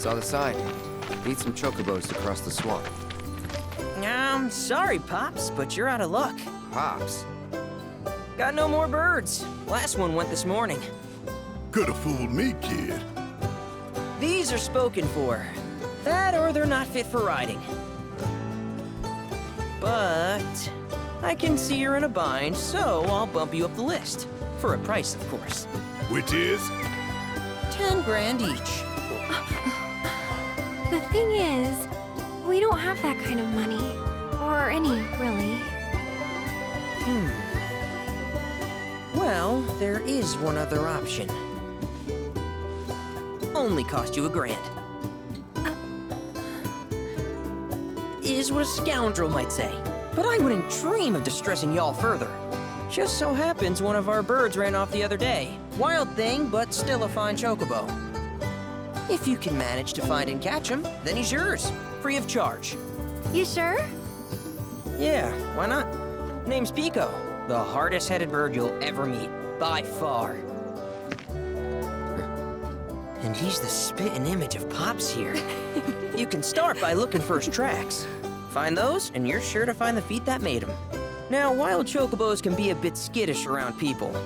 Saw the sign. Need some chocobos to cross the swamp. I'm sorry, Pops, but you're out of luck. Pops? Got no more birds. Last one went this morning. Could've fooled me, kid. These are spoken for. That or they're not fit for riding. But I can see you're in a bind, so I'll bump you up the list. For a price, of course. Which is? 10 grand each. The thing is, we don't have that kind of money. Or any, really. Well, there is one other option. Only cost you $1,000. Is what a scoundrel might say. But I wouldn't dream of distressing y'all further. Just so happens one of our birds ran off the other day. Wild thing, but still a fine chocobo. If you can manage to find and catch him, then he's yours, free of charge. You sure? Yeah, why not? Name's Pico, the hardest-headed bird you'll ever meet, by far. And he's the spitting image of Pops here. You can start by looking for his tracks. Find those, and you're sure to find the feet that made him. Now, wild chocobos can be a bit skittish around people.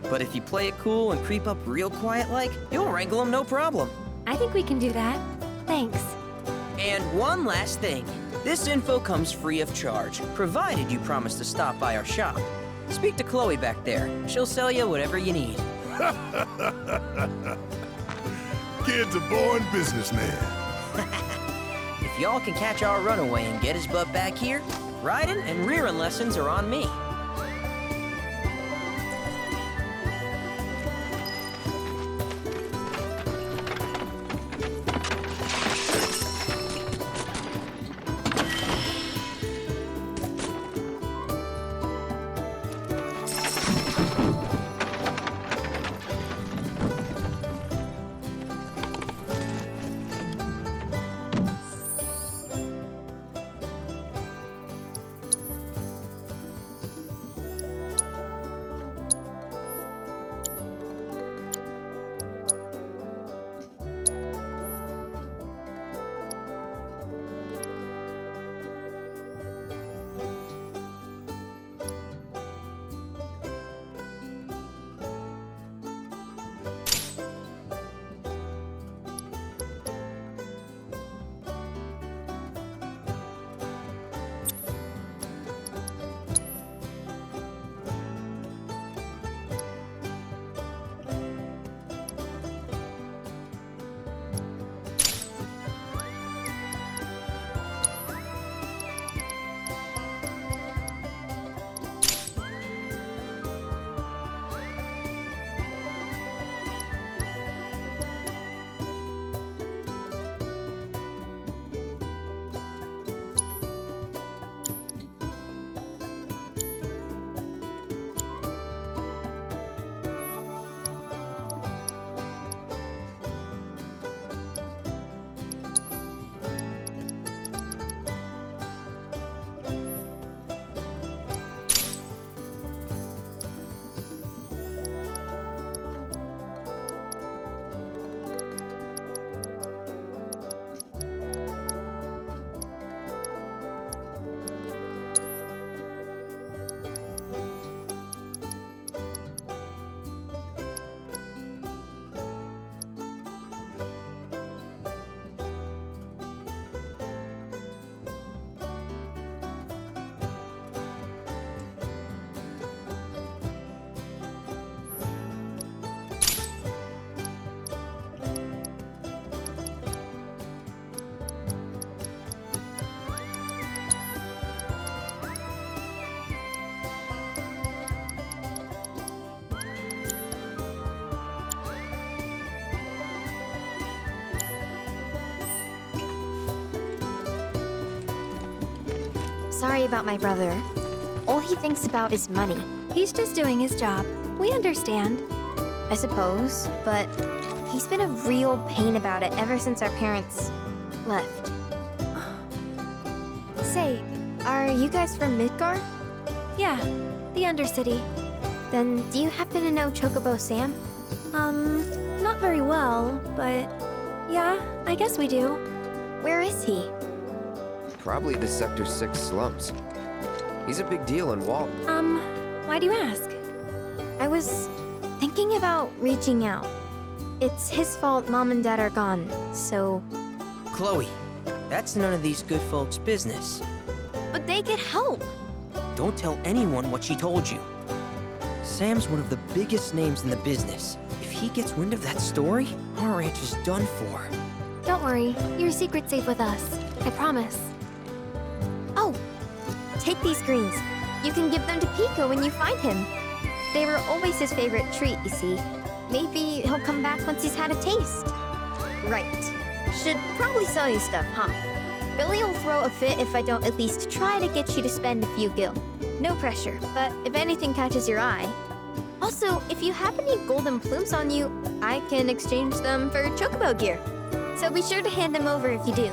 But if you play it cool and creep up real quiet-like, you'll wrangle them no problem. I think we can do that. Thanks. And one last thing. This info comes free of charge, provided you promise to stop by our shop. Speak to Chloe back there. She'll sell you whatever you need. Kid's a born businessman. If y'all can catch our runaway and get his butt back here, riding and rearing lessons are on me. Sorry about my brother. All he thinks about is money. He's just doing his job. We understand, I suppose, but he's been a real pain about it ever since our parents left. Say, are you guys from Midgar? Yeah, the Undercity. Then do you happen to know Chocobo Sam? Not very well, but Yeah, I guess we do. Where is he? Probably the Sector 6 slums. He's a big deal in Wall. Why do you ask? I was thinking about reaching out. It's his fault Mom and Dad are gone, so... Chloe, that's none of these good folks' business. But they could help. Don't tell anyone what she told you. Sam's one of the biggest names in the business. If he gets wind of that story, our ranch is done for. Don't worry, your secret's safe with us. I promise. Oh, take these greens. You can give them to Pico when you find him. They were always his favorite treat, you see. Maybe he'll come back once he's had a taste. Right. Should probably sell you stuff, huh? Billy will throw a fit if I don't at least try to get you to spend a few gil. No pressure, but if anything catches your eye. Also, if you have any golden plumes on you, I can exchange them for chocobo gear. So be sure to hand them over if you do.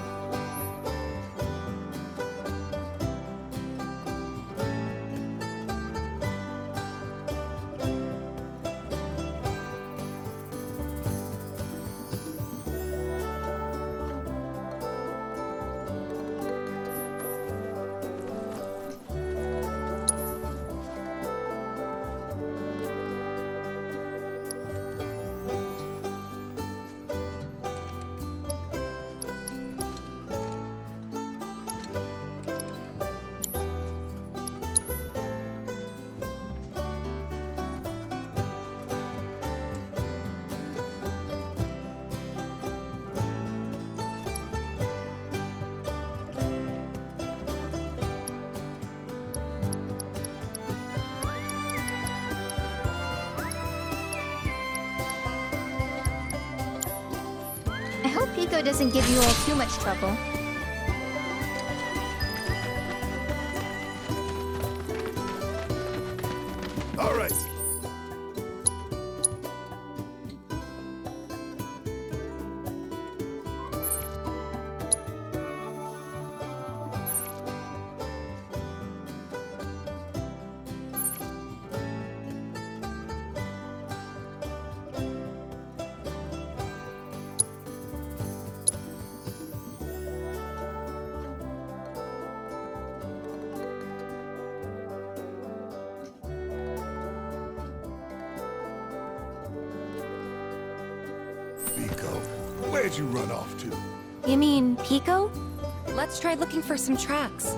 I hope Pico doesn't give you all too much trouble. All right. Pico, where'd you run off to? You mean Pico? Let's try looking for some tracks.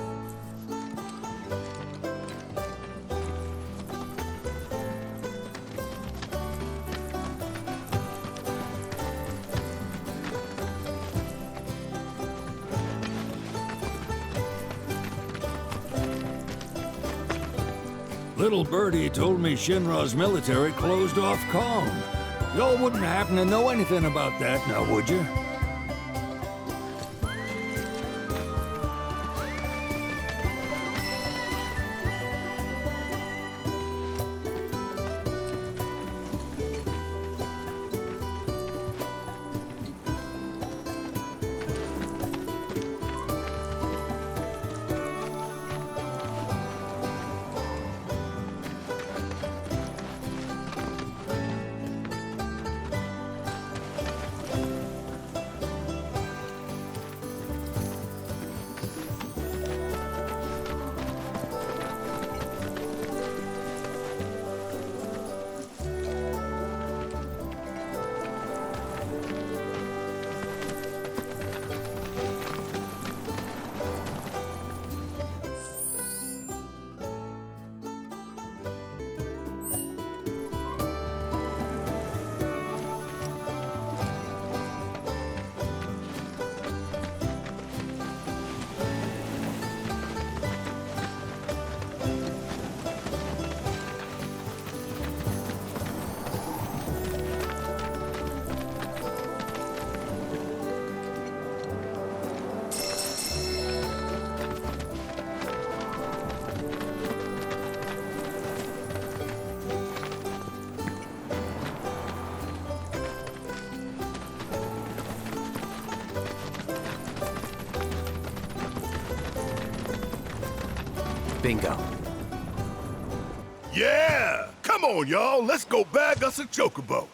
Little Birdie told me Shinra's military closed off Kong. Y'all wouldn't happen to know anything about that, now would you? Bingo. Yeah! Come on, y'all. Let's go bag us a chocobo.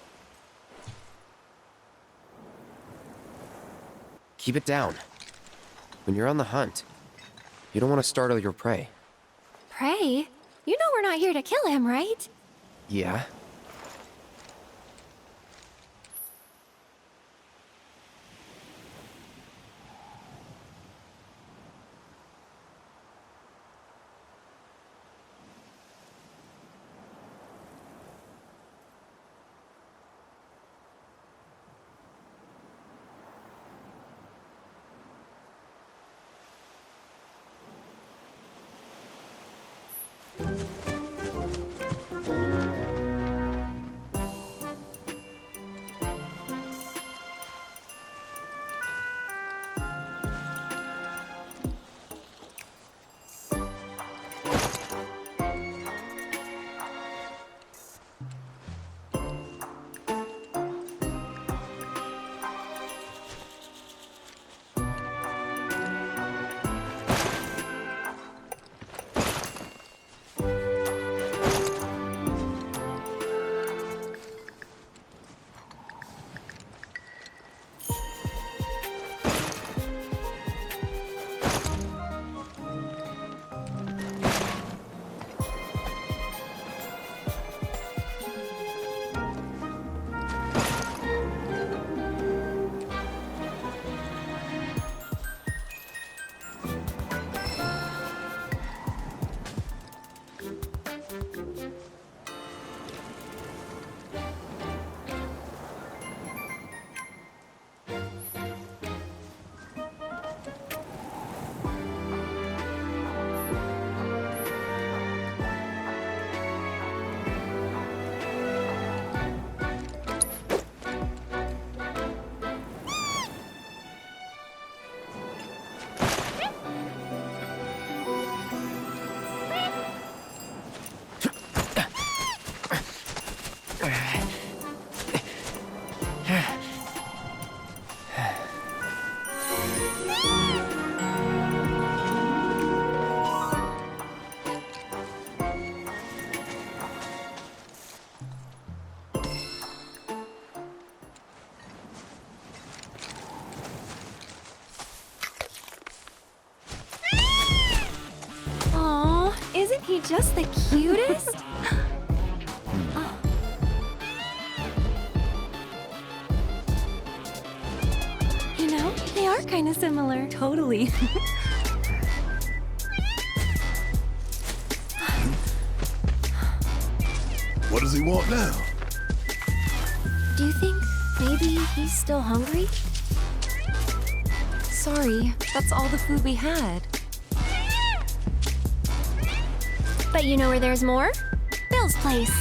Keep it down. When you're on the hunt, you don't want to startle your prey. Pray? You know we're not here to kill him, right? Yeah? Aw, isn't he just the cutest? You know, they are kind of similar. Totally. What does he want now? Do you think maybe he's still hungry? Sorry, that's all the food we had. But you know where there's more? Bill's place.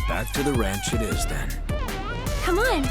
Back to the ranch it is then. Come on.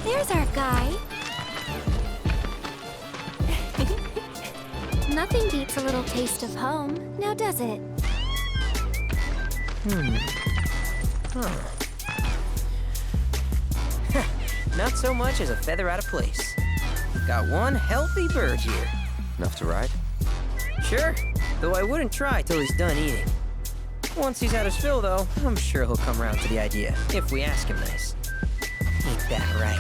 There's our guy. Nothing beats a little taste of home, now does it? Not so much as a feather out of place. Got one healthy bird here. Enough to ride? Sure, though I wouldn't try till he's done eating. Once he's had his fill, though, I'm sure he'll come around to the idea, if we ask him nice. Ain't that right?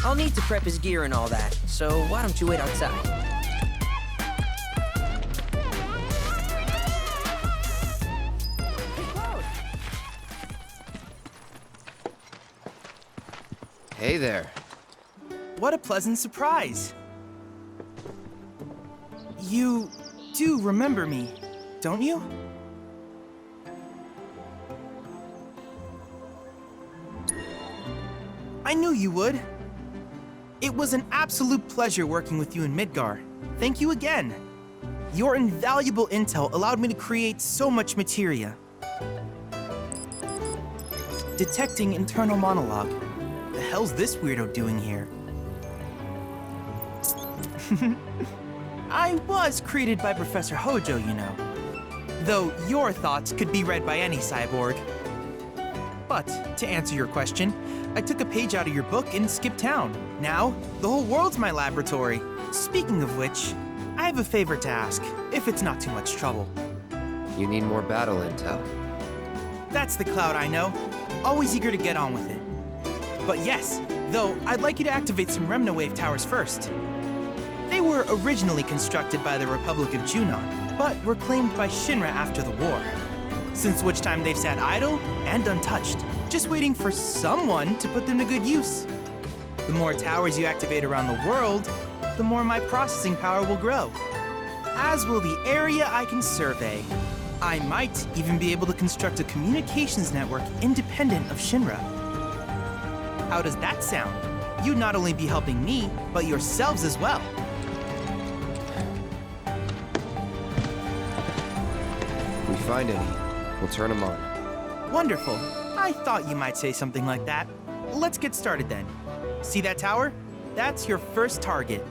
I'll need to prep his gear and all that, so why don't you wait outside? Hey there. What a pleasant surprise. You do remember me, don't you? I knew you would. It was an absolute pleasure working with you in Midgar. Thank you again. Your invaluable intel allowed me to create so much materia. Detecting internal monologue. The hell's this weirdo doing here? I was created by Professor Hojo, you know. Though your thoughts could be read by any cyborg. But, to answer your question, I took a page out of your book and skipped town. Now, the whole world's my laboratory. Speaking of which, I have a favor to ask, if it's not too much trouble. You need more battle intel. That's the Cloud I know. Always eager to get on with it. But yes, though, I'd like you to activate some Remna Wave towers first. They were originally constructed by the Republic of Junon, but were claimed by Shinra after the war. Since which time they've sat idle and untouched, just waiting for someone to put them to good use. The more towers you activate around the world, the more my processing power will grow. As will the area I can survey. I might even be able to construct a communications network independent of Shinra. How does that sound? You'd not only be helping me, but yourselves as well. If we find any, we'll turn them on. Wonderful. I thought you might say something like that. Let's get started then. See that tower? That's your first target.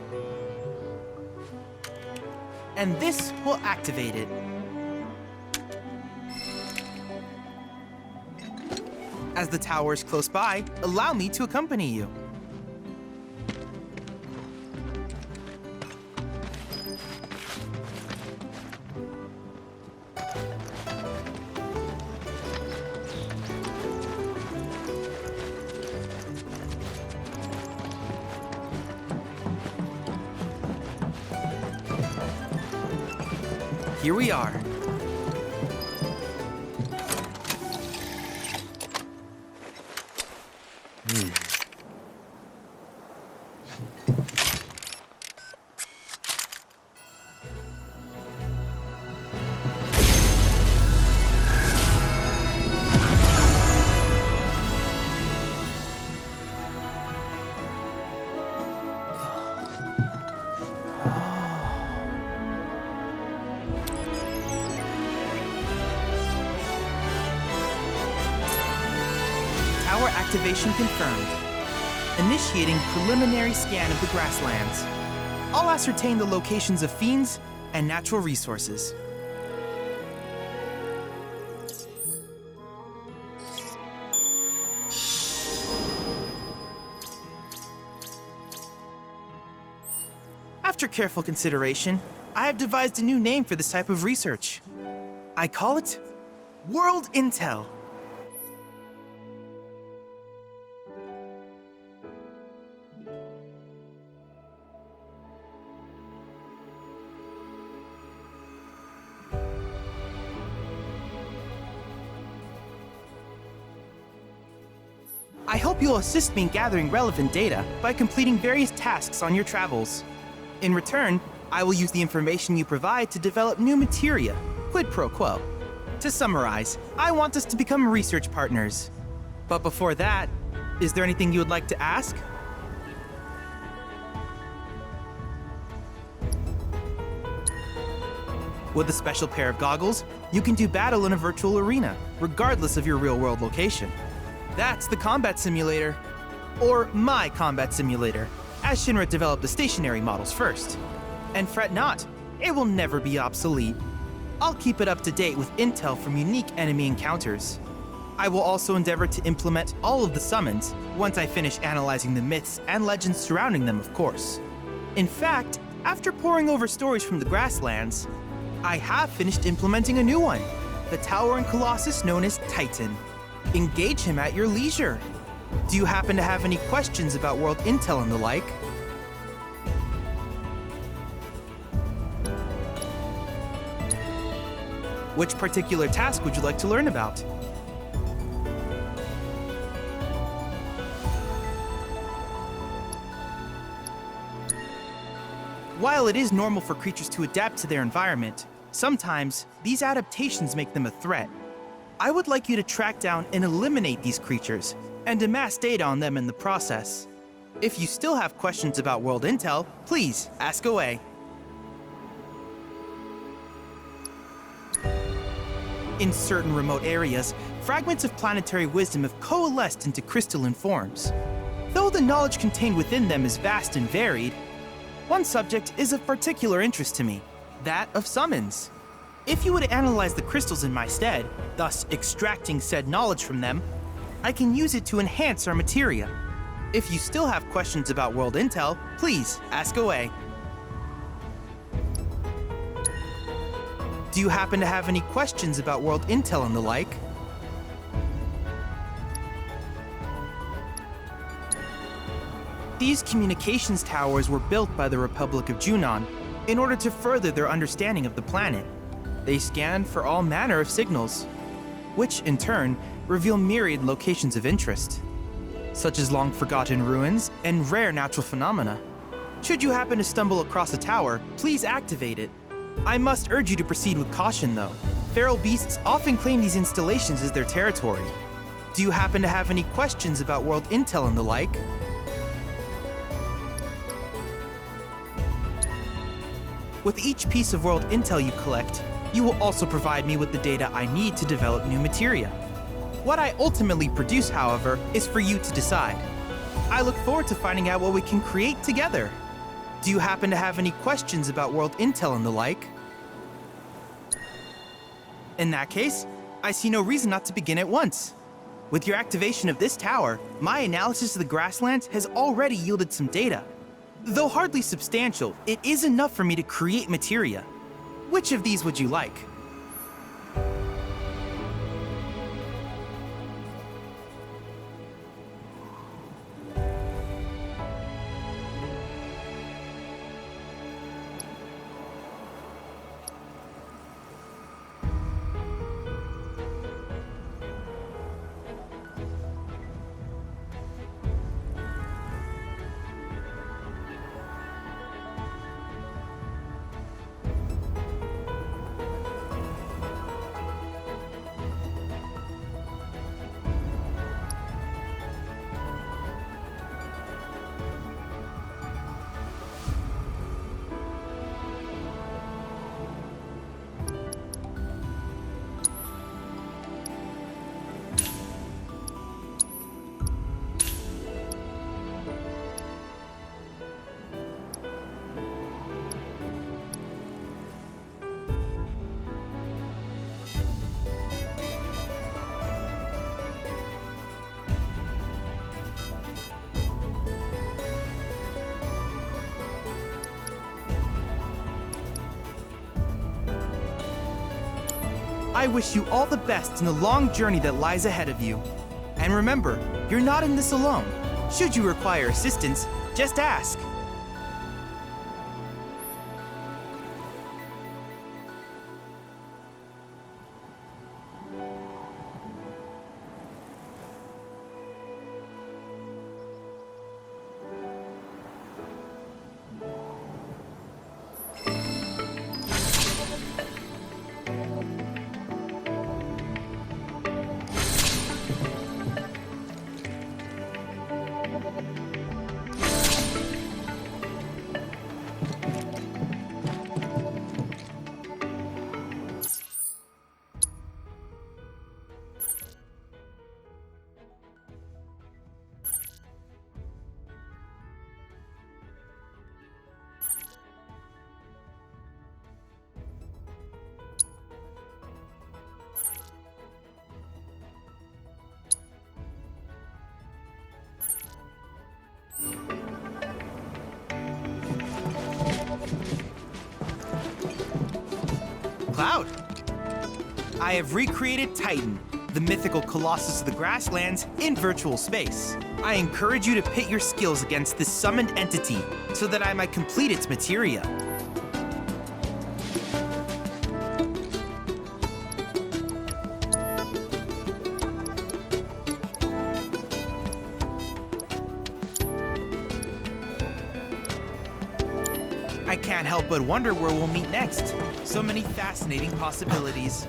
And this will activate it. As the tower is close by, allow me to accompany you. Here we are. Tower activation confirmed. Initiating preliminary scan of the grasslands. I'll ascertain the locations of fiends and natural resources. After careful consideration, I have devised a new name for this type of research. I call it World Intel. I hope you'll assist me in gathering relevant data by completing various tasks on your travels. In return, I will use the information you provide to develop new materia, quid pro quo. To summarize, I want us to become research partners. But before that, is there anything you would like to ask? With a special pair of goggles, you can do battle in a virtual arena, regardless of your real-world location. That's the combat simulator. Or my combat simulator, as Shinra developed the stationary models first. And fret not, it will never be obsolete. I'll keep it up to date with intel from unique enemy encounters. I will also endeavor to implement all of the summons, once I finish analyzing the myths and legends surrounding them, of course. In fact, after poring over stories from the grasslands, I have finished implementing a new one, the towering colossus known as Titan. Engage him at your leisure. Do you happen to have any questions about world intel and the like? Which particular task would you like to learn about? While it is normal for creatures to adapt to their environment, sometimes these adaptations make them a threat. I would like you to track down and eliminate these creatures, and amass data on them in the process. If you still have questions about world intel, please ask away. In certain remote areas, fragments of planetary wisdom have coalesced into crystalline forms. Though the knowledge contained within them is vast and varied, one subject is of particular interest to me, that of summons. If you would analyze the crystals in my stead, thus extracting said knowledge from them, I can use it to enhance our materia. If you still have questions about world intel, please ask away. Do you happen to have any questions about world intel and the like? These communications towers were built by the Republic of Junon in order to further their understanding of the planet. They scan for all manner of signals, which in turn reveal myriad locations of interest, such as long-forgotten ruins and rare natural phenomena. Should you happen to stumble across a tower, please activate it. I must urge you to proceed with caution, though. Feral beasts often claim these installations as their territory. Do you happen to have any questions about world intel and the like? With each piece of world intel you collect, you will also provide me with the data I need to develop new materia. What I ultimately produce, however, is for you to decide. I look forward to finding out what we can create together. Do you happen to have any questions about world intel and the like? In that case, I see no reason not to begin at once. With your activation of this tower, my analysis of the grasslands has already yielded some data. Though hardly substantial, it is enough for me to create materia. Which of these would you like? I wish you all the best in the long journey that lies ahead of you. And remember, you're not in this alone. Should you require assistance, just ask. Cloud! I have recreated Titan, the mythical colossus of the grasslands, in virtual space. I encourage you to pit your skills against this summoned entity so that I might complete its materia. I I can't help but wonder where we'll meet next. So many fascinating possibilities.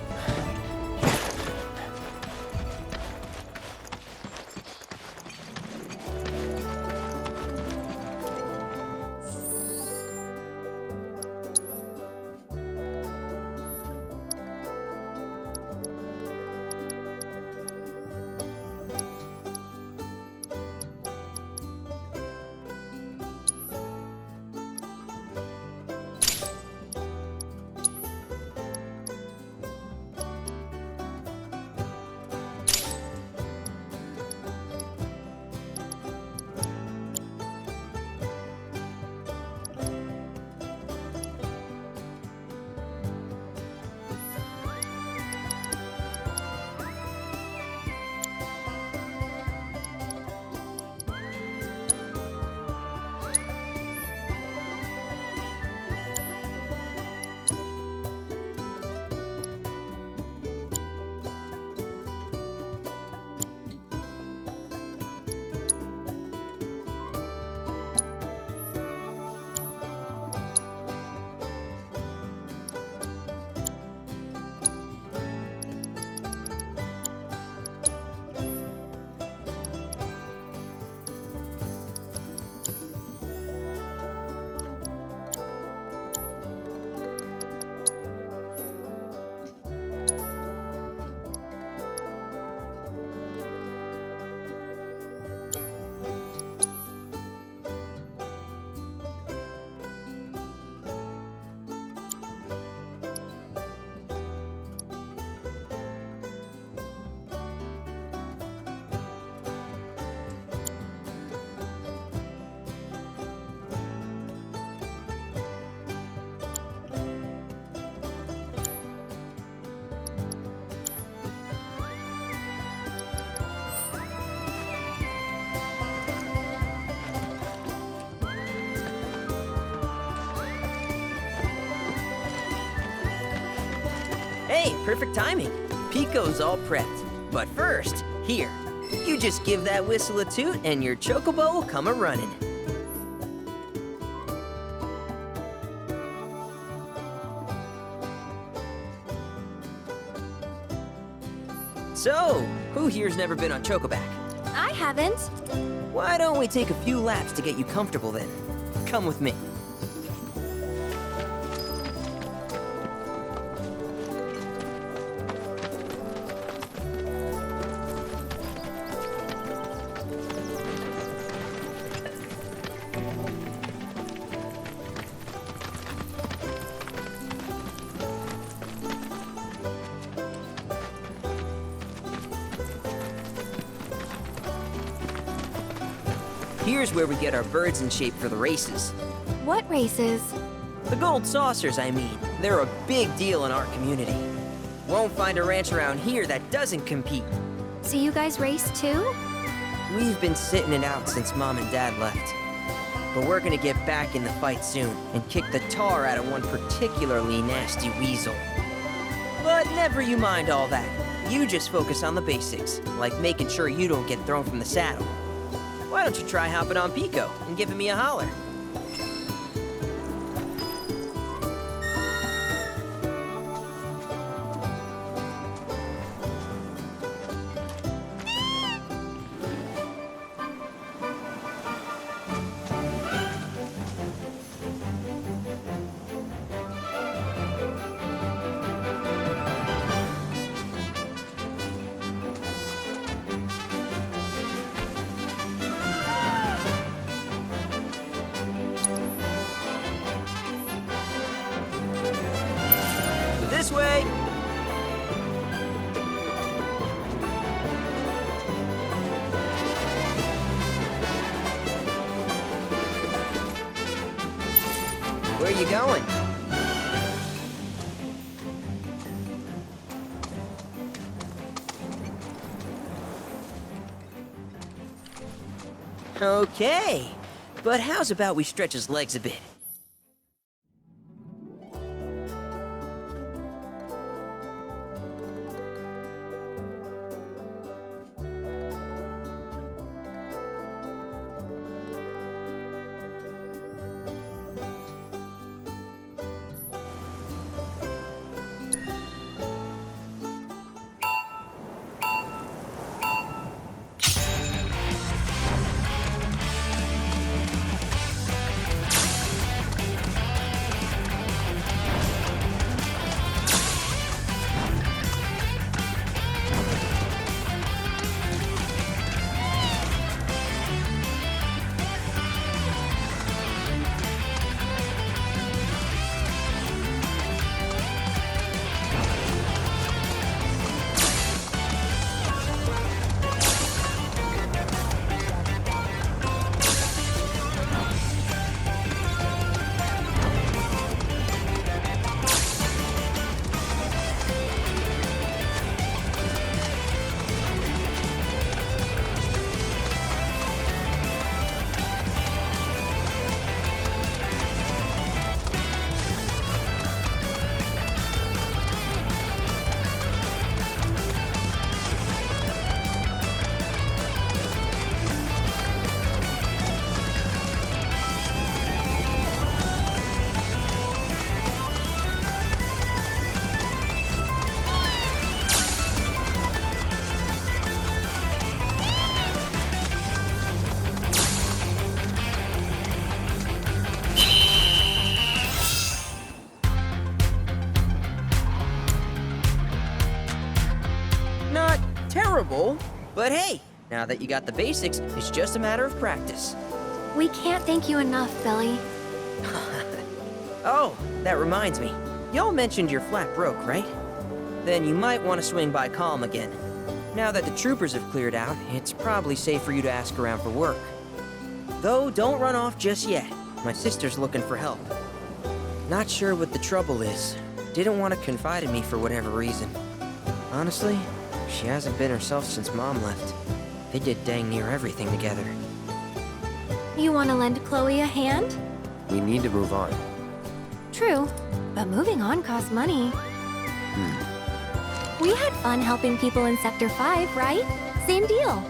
Hey, perfect timing. Pico's all prepped. But first, here, you just give that whistle a toot and your chocobo will come a-running. So, who here's never been on Chocoback? I haven't. Why don't we take a few laps to get you comfortable then? Come with me. Here's where we get our birds in shape for the races. What races? The gold saucers, I mean. They're a big deal in our community. Won't find a ranch around here that doesn't compete. So you guys race too? We've been sitting it out since Mom and Dad left. But we're gonna get back in the fight soon and kick the tar out of one particularly nasty weasel. But never you mind all that. You just focus on the basics, like making sure you don't get thrown from the saddle. Why don't you try hopping on Pico and giving me a holler? This way! Where are you going? Okay, but how's about we stretch his legs a bit? goal. But hey, now that you got the basics, it's just a matter of practice. We can't thank you enough, Billy. Oh, that reminds me. Y'all mentioned you're flat broke, right? Then you might want to swing by Calm again. Now that the troopers have cleared out, it's probably safe for you to ask around for work. Though, don't run off just yet. My sister's looking for help. Not sure what the trouble is. Didn't want to confide in me for whatever reason. Honestly, she hasn't been herself since Mom left. They did dang near everything together. You want to lend Chloe a hand? We need to move on. True, but moving on costs money. We had fun helping people in Sector 5, right? Same deal.